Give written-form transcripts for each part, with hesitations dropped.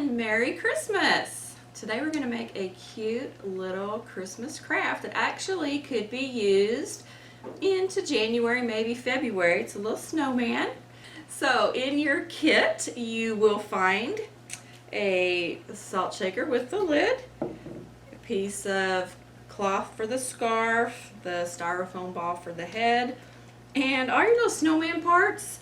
and Merry Christmas! Today we're going to make a cute little Christmas craft that actually could be used into January, maybe February. It's a little snowman. So in your kit you will find a salt shaker with the lid, a piece of cloth for the scarf, the styrofoam ball for the head, and all your little snowman parts,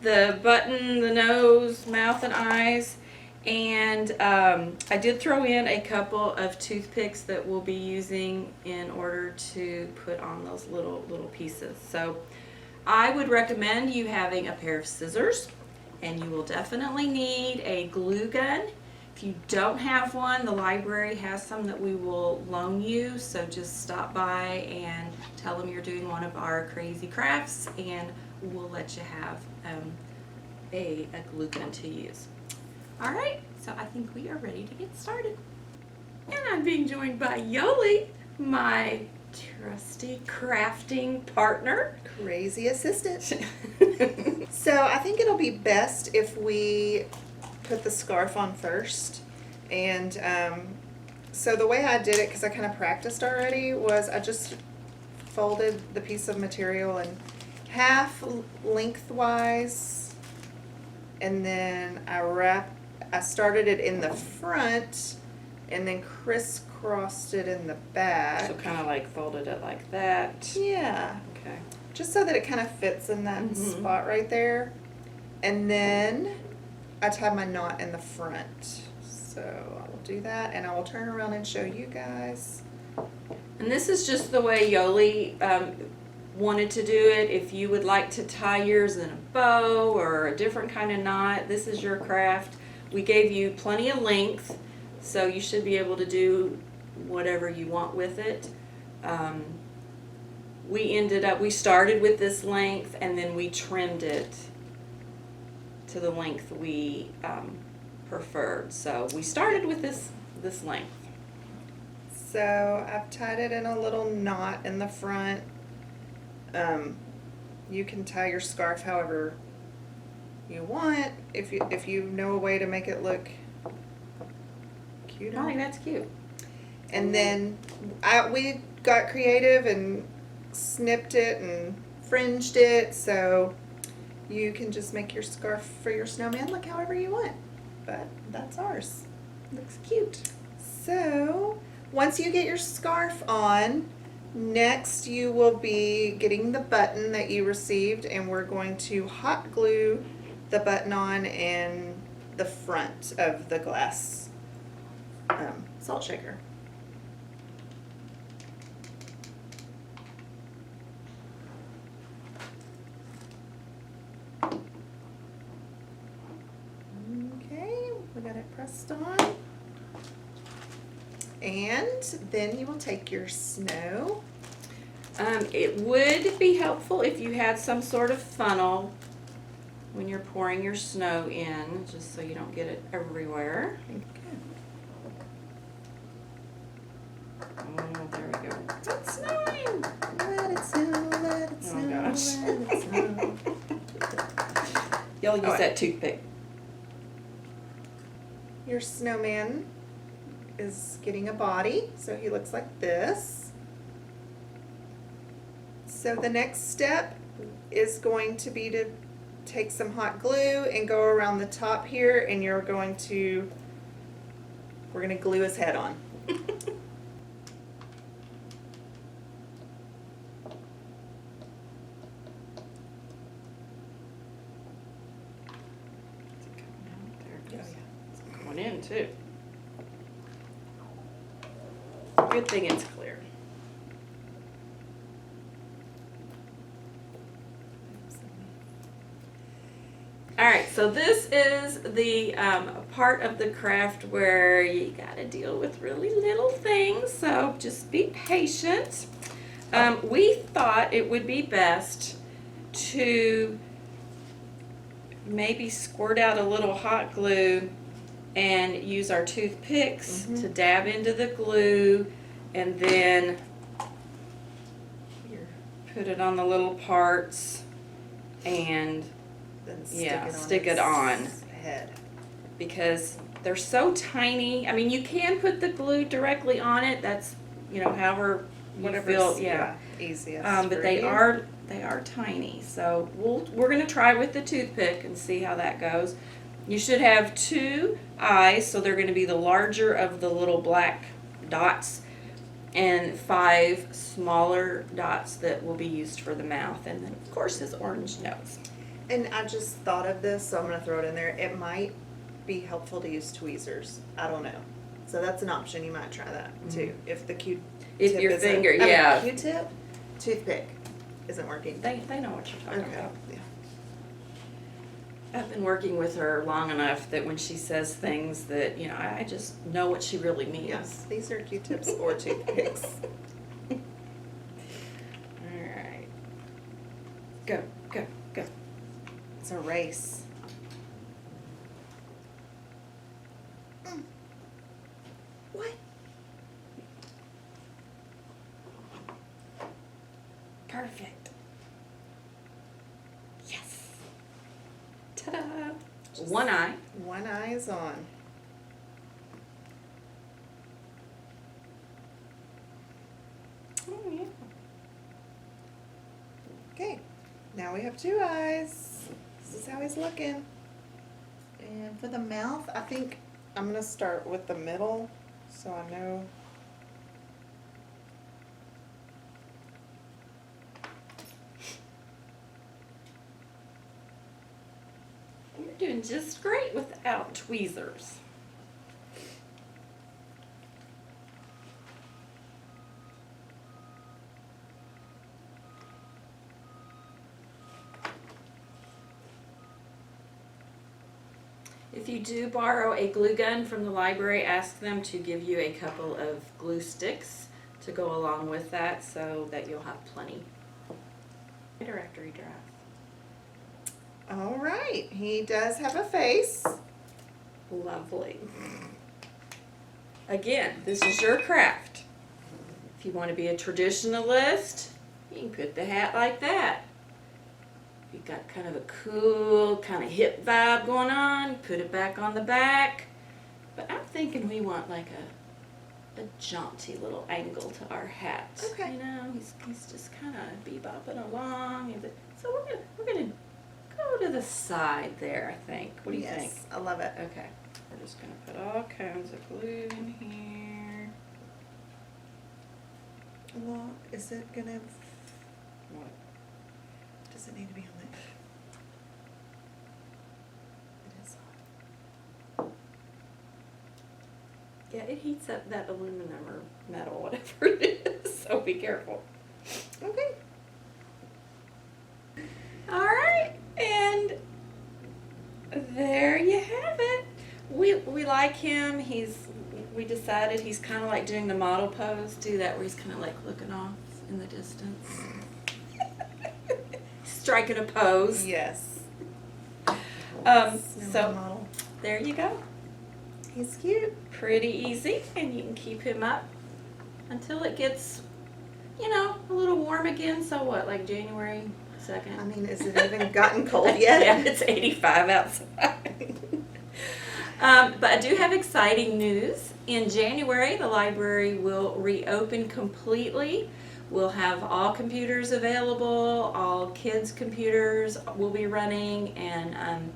the button, the nose, mouth, and eyes. And I did throw in a couple of toothpicks that we'll be using in order to put on those little pieces. So I would recommend you having a pair of scissors, and you will definitely need a glue gun. If you don't have one, the library has some that we will loan you, so just stop by and tell them you're doing one of our crazy crafts and we'll let you have a glue gun to use. Alright, so I think we are ready to get started. And I'm being joined by Yoli, my trusty crafting partner. Crazy assistant. So I think it'll be best if we put the scarf on first. And so the way I did it, because I kind of practiced already, was I just folded the piece of material in half lengthwise, and then I started it in the front and then crisscrossed it in the back. So kind of like folded it like that. Yeah. Okay. Just so that it kind of fits in that spot right there. And then I tied my knot in the front. So I will do that, and I will turn around and show you guys. And this is just the way Yoli wanted to do it. If you would like to tie yours in a bow or a different kind of knot, this is your craft. We gave you plenty of length, so you should be able to do whatever you want with it. We started with this length, and then we trimmed it to the length we preferred. So we started with this length. So I've tied it in a little knot in the front. You can tie your scarf however you want, if you know a way to make it look cuter. I think that's cute. And then we got creative and snipped it and fringed it, so you can just make your scarf for your snowman look however you want. But that's ours. Looks cute. So once you get your scarf on, next you will be getting the button that you received, and we're going to hot glue the button on in the front of the glass salt shaker. Okay, we got it pressed on. And then you will take your snow. It would be helpful if you had some sort of funnel when you're pouring your snow in, just so you don't get it everywhere. Oh, there we go. It's snowing! Let it snow, let it snow, gosh. let it snow. You'll use that toothpick. Your snowman is getting a body, so he looks like this. So the next step is going to be to take some hot glue and go around the top here, and we're going to glue his head on. Going in too. Good thing it's clear. Alright, so this is the part of the craft where you gotta deal with really little things, so just be patient. We thought it would be best to maybe squirt out a little hot glue and use our toothpicks to dab into the glue, and then put it on the little parts and Then stick it on head. because They're so tiny. I mean, you can put the glue directly on it. That's, however you feel. Yeah. Easiest. But for they you. are tiny. So we're gonna try with the toothpick and see how that goes. You should have 2 eyes, so they're gonna be the larger of the little black dots, and 5 smaller dots that will be used for the mouth, and then of course his orange nose. And I just thought of this, so I'm going to throw it in there. It might be helpful to use tweezers. I don't know. So that's an option. You might try that too. If the Q-tip If your isn't- finger, I mean, yeah. Q-tip, toothpick isn't working. They know what you're talking Okay. about. Yeah. I've been working with her long enough that when she says things that, I just know what she really means. Yes, these are Q-tips or toothpicks. Alright. Go, go, go. It's a race. What? Perfect. Yes. Ta-da. One eye. One eye is on. Oh, yeah. Okay, now we have 2 eyes. This is how he's looking. And for the mouth, I think I'm going to start with the middle so I know. You're doing just great without tweezers. If you do borrow a glue gun from the library, ask them to give you a couple of glue sticks to go along with that so that you'll have plenty. Directory draft. All right, he does have a face. Lovely. Again, this is your craft. If you want to be a traditionalist, you can put the hat like that. You've got kind of a cool, kind of hip vibe going on. Put it back on the back. But I'm thinking we want like a jaunty little angle to our hat. Okay. He's just kind of bebopping along. So we're gonna go to the side there, I think. What do you think? Yes, I love it. Okay. We're just gonna put all kinds of glue in here. Well, is it gonna? What? Does it need to be on the? It is on. Yeah, it heats up that aluminum or metal, whatever it is. So be careful. Okay. All right, and there you have it. We like him. We decided he's kind of like doing the model pose. Do that where he's kind of like looking off in the distance, striking a pose. Yes. So Model. there you go. He's cute. Pretty easy, and you can keep him up until it gets, a little warm again. So what, like January 2nd? I mean, is it even gotten cold yet? Yeah, it's 85 outside. But I do have exciting news. In January, the library will reopen completely. We'll have all computers available, all kids' computers will be running, and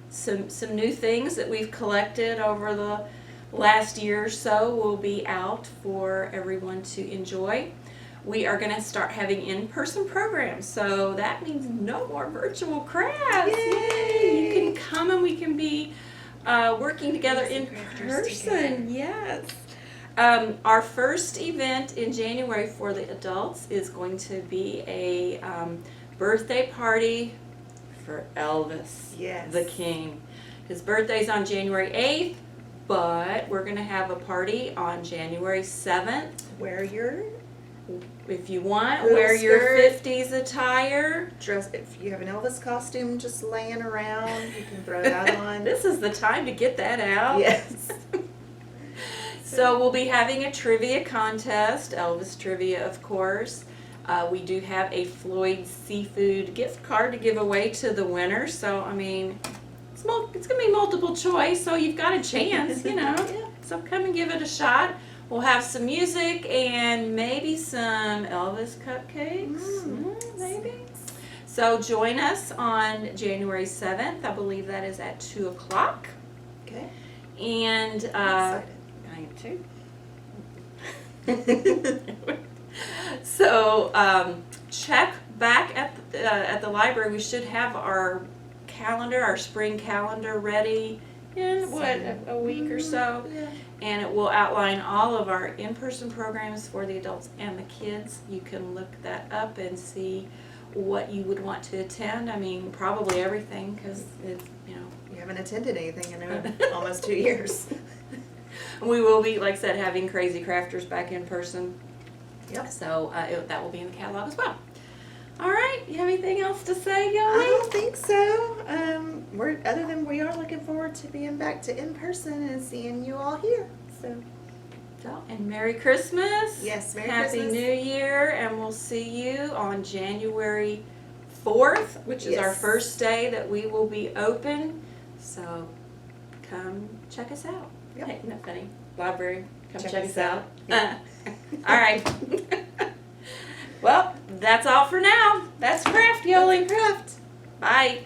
some new things that we've collected over the last year or so will be out for everyone to enjoy. We are going to start having in-person programs, so that means no more virtual crafts. Yay! You can come and we can be working together in Crafters person. together. Yes. Our first event in January for the adults is going to be a birthday party for Elvis, Yes. the King. His birthday's on January 8th, but we're going to have a party on January 7th. Wear your If you want, Little wear your skirt. 50s attire. dress. If you have an Elvis costume just laying around, you can throw that on. This is the time to get that out. Yes. So we'll be having a trivia contest, Elvis trivia, of course. We do have a Floyd Seafood gift card to give away to the winner. So, I mean, it's gonna be multiple choice, so you've got a chance, you know. Yeah. So come and give it a shot. We'll have some music and maybe some Elvis cupcakes, maybe. So join us on January 7th. I believe that is at 2 o'clock. Okay. And I'm I am too. So check back at the library. We should have our calendar, our spring calendar, ready in a week or so, Yeah. and it will outline all of our in-person programs for the adults and the kids. You can look that up and see what you would want to attend. I mean, probably everything, because it's, you know. You haven't attended anything in almost 2 years. We will be, like I said, having Crazy Crafters back in person. Yep. So that will be in the catalog as well. All right. You have anything else to say, I Yoli? don't think so. Other than we are looking forward to being back to in person and seeing you all here. So And Merry Christmas. yes, Merry Happy Christmas. New Year, and we'll see you on January 4th, which is our Yes. first day that we will be open. So come check us out. Yep. Hey, isn't that funny? Library, come Check check us us out. out. All right. Well, that's all for now. That's Craft, Yoli. Craft. Bye.